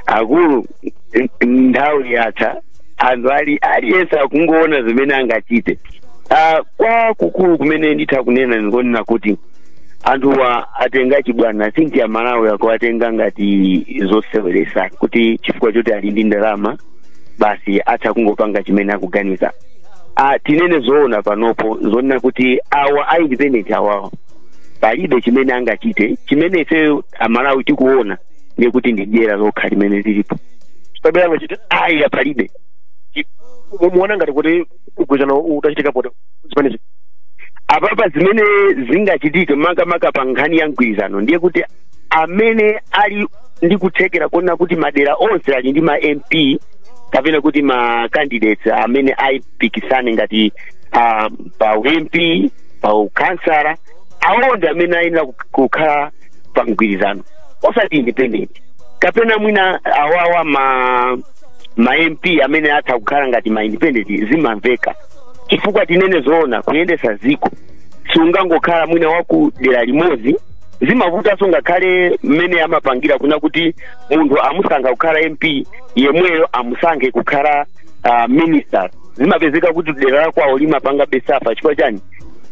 [SPEAKER 10] akulu nthawi yatha anthu aliyense akungoona zimene angachite kwa kukulu kumene nditha kunena ndikonena kuti anthuwa atenga chibwana sinti ya Malawi akuwatenga ngati zoseweresa kuti chifukwa choti ali ndi ndalama basi atha kungopanga chimene akuganiza. Tinene zoona panopo zonena kuti awa independent awawo palibe chimene angachite chimene ife Malawi tikuona ndiye kuti ndi dyera lokha limene lilipo
[SPEAKER 5] pabera ngachite
[SPEAKER 10] ya palibe
[SPEAKER 5] muona ngati kuti kugwizana utachitika pote zipanezi
[SPEAKER 10] apapa zimene zingachitika makamaka pa nkhani ya mgwirizano ndiye kuti amene ali ndi kuthekera kuona kuti madera onse ali ndi ma MP kapena kuti ma candidates amene ayipikisane ngati pa MP pa ukansala awonde amene ayina kukhala pa mgwirizano osati independent kapena mwina awawa ma MP amene atha kukhala ngati ma independent zimamveka chifukwa tinene zoona kuyendesa ziko siungangokhala mwina wakudera limodzi zimavuta songakhale mmene amapangira kuna kuti munthu amusankha kukhala MP yemweyo amusankhe kukhala minister zimapezeka kuti dera lakwawo limapanga besafa chifukwa chani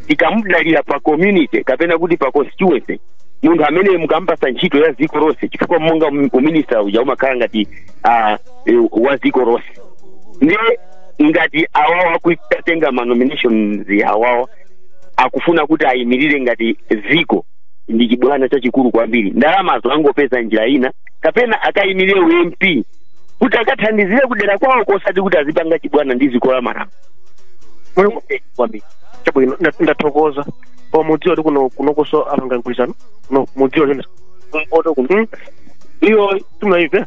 [SPEAKER 10] tikamudalira pa community kapena kuti pa constituency munthu amene mukampasa ntchito ya ziko lonse chifukwa monga uminister uja umakhala ngati wa ziko lonse ndi ngati awawo akutenga manominations awawo akufuna kuti ayimirire ngati ziko ndi chibwana chachikulu kwambiri ndalamazo angopeza njira ina kapena akayimirire UMP kuti akathandizire kudera kwawo kosati kuti azipanga chibwana ndi ziko la Malawi
[SPEAKER 11] kwambiri chabwino ndathokoza mudziwa kuti kunokoso apanga mgwirizano mudziwa chonesa mpoto kuno iyo tunaive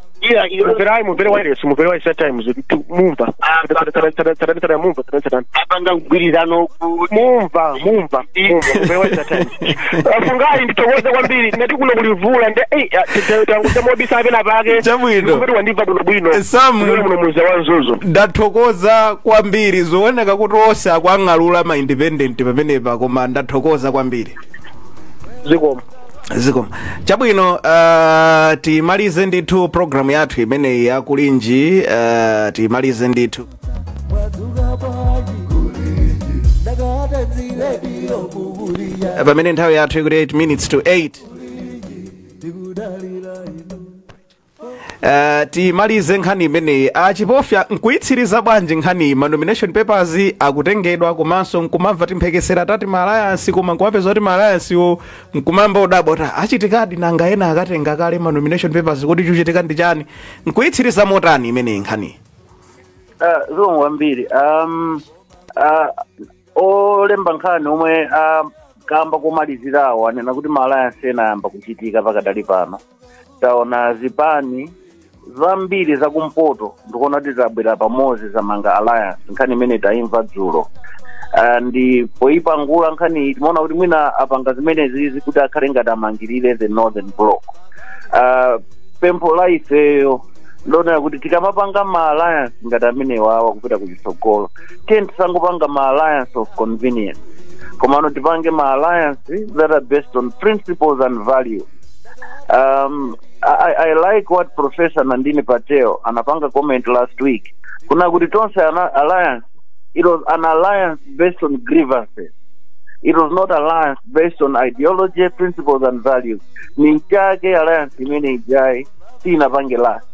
[SPEAKER 11] muvere wireless muvere wa times mumva tara mumva
[SPEAKER 10] apanga mgwirizano
[SPEAKER 11] mumva muvere wa times afungai nditokoza kwambiri ndati kuno kulivula nde tangusema apena pake
[SPEAKER 1] chabwino
[SPEAKER 11] kuti wandiva kuno bwino
[SPEAKER 1] muno
[SPEAKER 11] muza wanzuzo
[SPEAKER 1] ndathokoza kwambiri zooneka kuti onse akwang'alula ma independent pamenepa koma ndathokoza kwambiri zikoma chabwino timalize ndithu program yathu imeneyi yakulinji timalize ndithu pamene nthawi yathu ikuti 8 minutes to 8 timalize nkhani imeneyi achipofya nkuyitsiriza bwanji nkhani nomination papers akutengedwa komanso nkumamva timphekesera tati ma alliance koma nkumapeza kuti ma alliance wo nkumamba udabota achitikadi nanga ena akatenga kale ma nomination papers kuti chuchitika ndi chani nkuyitsiriza motani imeneyi nkhani
[SPEAKER 3] zomwe kwambiri olemba nkhani omwe kamba komalizirawo anena kuti ma alliance ena ayamba kuchitika pakadali pano taona zipani zambiri zakumpoto ndikuona kuti zabwera pamodzi zamanga alliance nkhani imene taimva dzulo ndi poipangula nkhani timaona kuti mwina apanga zimenezi kuti akhale ngati amangirire the northern block pempho la ifeyo ndonera kuti tikamapanga ma alliance ngati amenewa wakupita kuchitsogolo tisangopanga ma alliance of convenience komano tipange ma alliance that are based on principles and values. I like what Professor Nandini Patel anapanga comment last week. Kuna kuti tonse alliance, it was an alliance based on grievances. It was not alliance based on ideology, principles and values. Nichake alliance imene ijai inapange last.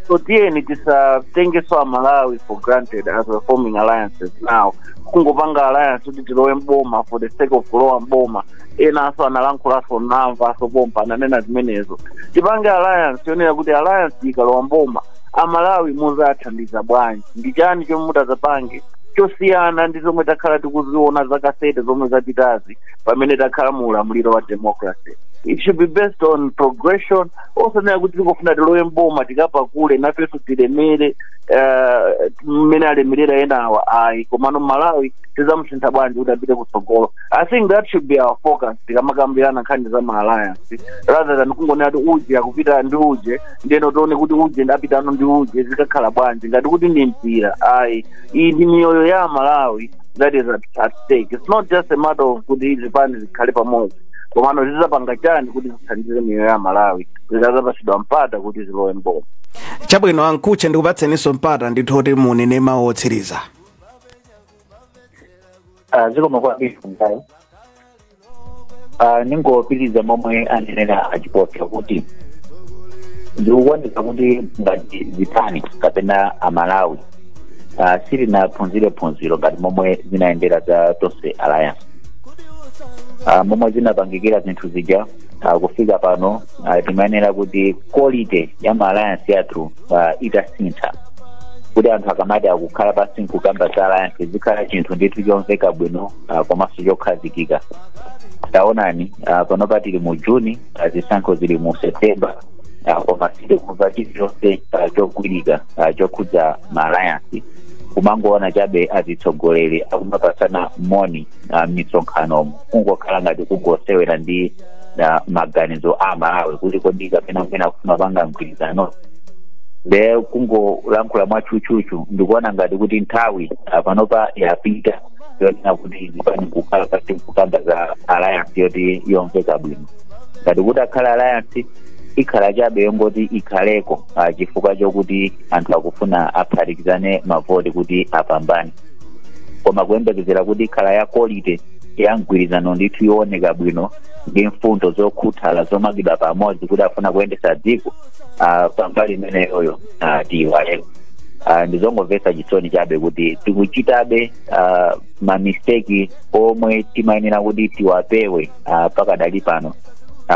[SPEAKER 3] So tieni tisatengeso Malawi for granted as we're forming alliances now. Kungopanga alliance kuti tilowe mboma for the sake of kulowa mboma. Ena aso analankhula so namva aso bomba nanena zimenezo. Tipange alliance yonera kuti alliance ikalowa mboma amalawi muzathandiza bwanji. Ndi chani chomwe mutazapange chosiyana ndi zomwe takhala tikuziona zakasete zomwe zapitazi pamene takhala mu ulamuliro wa democracy. It should be based on progression. Also naya kuti tikofuna tilowe mboma tikapa kule nafeso tilemere mmene alemerera enawa ayi komano Malawi tizamusintha bwanji kuti apite kutsogolo. I think that should be our focus tikamakambirana nkhani za ma alliance rather than kungonena kuti uje akupita ndi uje ndeno tione kuti uje ndapitano ndi uje zikakhala bwanji ngati kuti ndi mpira ayi iyi ndi miyoyo ya Malawi that is at stake. It's not just a matter of kuti zipani zikhale pamodzi komano zizapanga chani kuti zithandize miyoyo ya Malawi zikazapasidwa mpata kuti zilowe mboma.
[SPEAKER 1] Chabwino ankuche ndikupatseniso mpata ndithoti munene mawu otsiriza.
[SPEAKER 4] Zikoma kwambiri mzai ningopitiriza momwe anenera achipofya kuti ndikuoneka kuti ngati zipani kapena amalawi silinaphunziro ngati momwe zinayendera za tonse alliance momwe zinapangikira zinthu zija kufika pano timayenera kuti quality ya ma alliance yathu itasintha kuti anthu akamati akukhala pasi nkukamba za alliance zikhala chinthu ndithu chomveka bwino komanso chokhazikika. Taonani panopa tili mu Juni zisankho zili mu September koma sitikumva chilichonse chogwirika chokhudza ma alliance kumangoona chabe azitsogoleri akumapasana moni m'misonkhanomo kungokhala ngati kungosewera ndi maganizo a Malawi kuti kodi kapena mwina kumapanga mgwirizano le kungolankhula mwachuchuchu ndikuona ngati kuti nthawi panopa yapita yonena kuti zipani kukhala pasi kukamba za alliance yoti yomveka bwino ngati kuti akhala alliance ikhala chabe yongoti ikhaleko chifukwa chokuti anthu akufuna aphatikizane mavoti kuti apambane koma kuyembekezera kuti ikhala ya quality ya mgwirizano ndithu yooneka bwino ndi mfundo zokhuthala zomangidwa pamodzi kuti afuna kuyendesa dziko pambali imeneyoyo tiyiwaleko ndizongomvetsa chisoni chabe kuti tikuchitabe mamisteki omwe timayenera kuti tiwapewe pakadali pano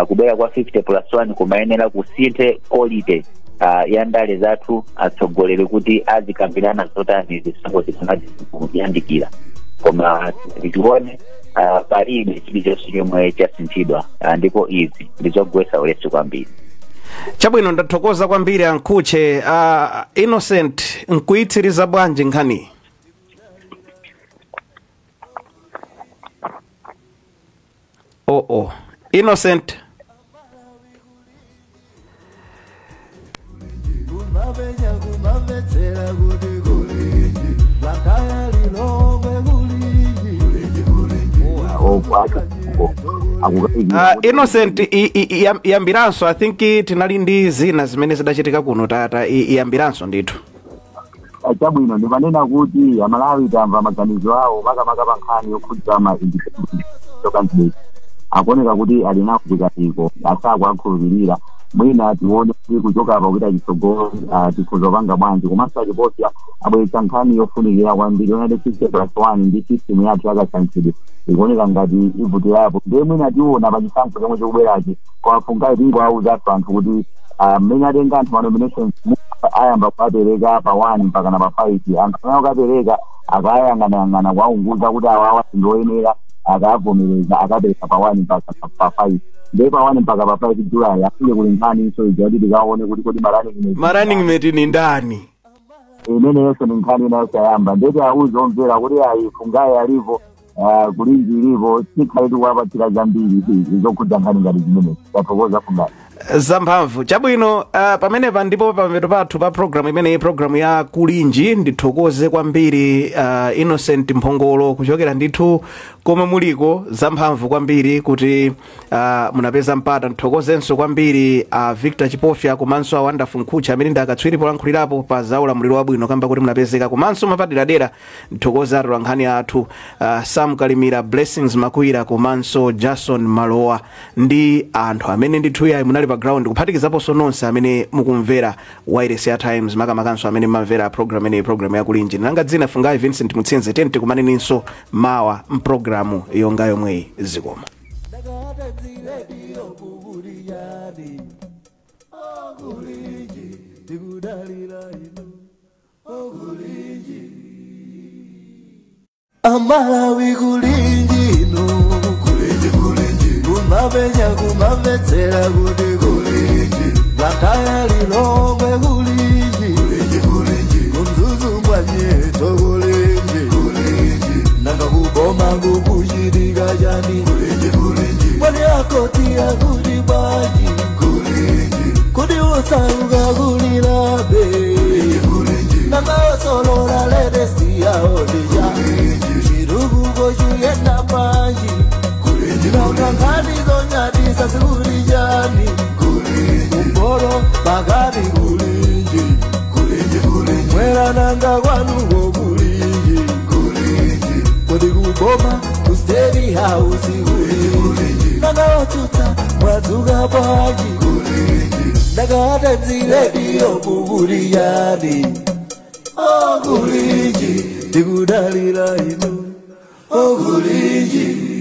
[SPEAKER 4] kubera kwa 50+1 kumayenera kusinthe quality ya ndale zathu atsogoleri kuti azikambirana zotani zisango zikanati kuyandikira koma tione palibe chilichonse chomwe chasinthidwa ndipo izi ndizogwetsa ulesi kwambiri.
[SPEAKER 1] Chabwino ndathokoza kwambiri Ankhuche. Innocent nkuitsiriza bwanji nkhani? Innocent Innocent iyambiranso I think tinali ndi zina zimene zidachitika kuno tata iyambiranso ndithu.
[SPEAKER 2] Chabwino ndimanena kuti amalawi tamva maganizo awo makamaka pa nkhani yokhudza ma independent candidate akuoneka kuti alinawo zikatiko asakwakhulupirira mwina tione kuti kuchoka apa kuita chitsogolo tikuzopanga bwanji komanso achipotya abweretsa nkhani yofunikira kwambiri yonati 50+1 ndi system yathu yakasankhidwe ikuoneka ngati ivutirapo ndiye mwina tiona pachisankho chomwe chikubwerachi kwafungayi tingoauza anthu kuti mmene atenga anthu manominations ayamba kukapereka pa 1 mpaka na pa 5 anthu amene akapereka akayang'anayang'ana kwaunguza kuti awawa ndoyenera akavomereza akapereka pa 1 mpaka pa 5 ndiye pa 1 mpaka pa 5 Julai afike kuli nkhani iso ijadi tikaone kuti kodi
[SPEAKER 1] running mate ni ndani
[SPEAKER 2] imene yonse ni nkhani inayonse ayamba ndeti auze omvera kuti ayifungayi alivo kulinji ilivo tikhale tikuwapatira zambiri zokhudza nkhani ngati zimene tathokoza fungayi
[SPEAKER 1] zamphamvu. Chabwino pamenepa ndipo pamapeto pathu pa programu imene programu ya kulinji ndithokoze kwambiri Innocent Mphongolo kuchokera ndithu komwe muliko zamphamvu kwambiri kuti munapeza mpata. Ndithokozenso kwambiri Victor Chipofya komanso Wonderful Nkhuche amene ndakatswiri polankhulirapo pa za ulamuliro wabwino kamba kuti munapezeka komanso mapaderadera. Ndithokoza atolankhani athu Sam Kalimira, Blessings Makwira komanso Jason Malowa ndi anthu amene ndithu yayi munali background kuphatikizapo sononse amene mukumvera Wireless ya Times makamakanso amene mumvera program ene program ya kulinji. Nanga dzina Fungayi Vincent Mutsinze tente kumaneninso mawa mprogramu yonga yomwe zikoma.
[SPEAKER 12] Amalawi kulinji no kulinji kumabenya kumabetsera kuti kulinji Blantyre Lilongwe kulinji kumzuzu mwanyeto kulinji nanga kuboma kukuchitika chani kwani akoti akuti baji kuti usauka kulilabe nanga osolola ledesi yaodija chiruguko chuyenda manji nangangani zonyadisa sikulijani kumbolo bagari kulinji mwera nanga kwanuko kulinji kodi kuboma kusteri house kulinji nanga otuta mwazuka baji nanga mziredio kukulijani kulinji tikudalira inu kulinji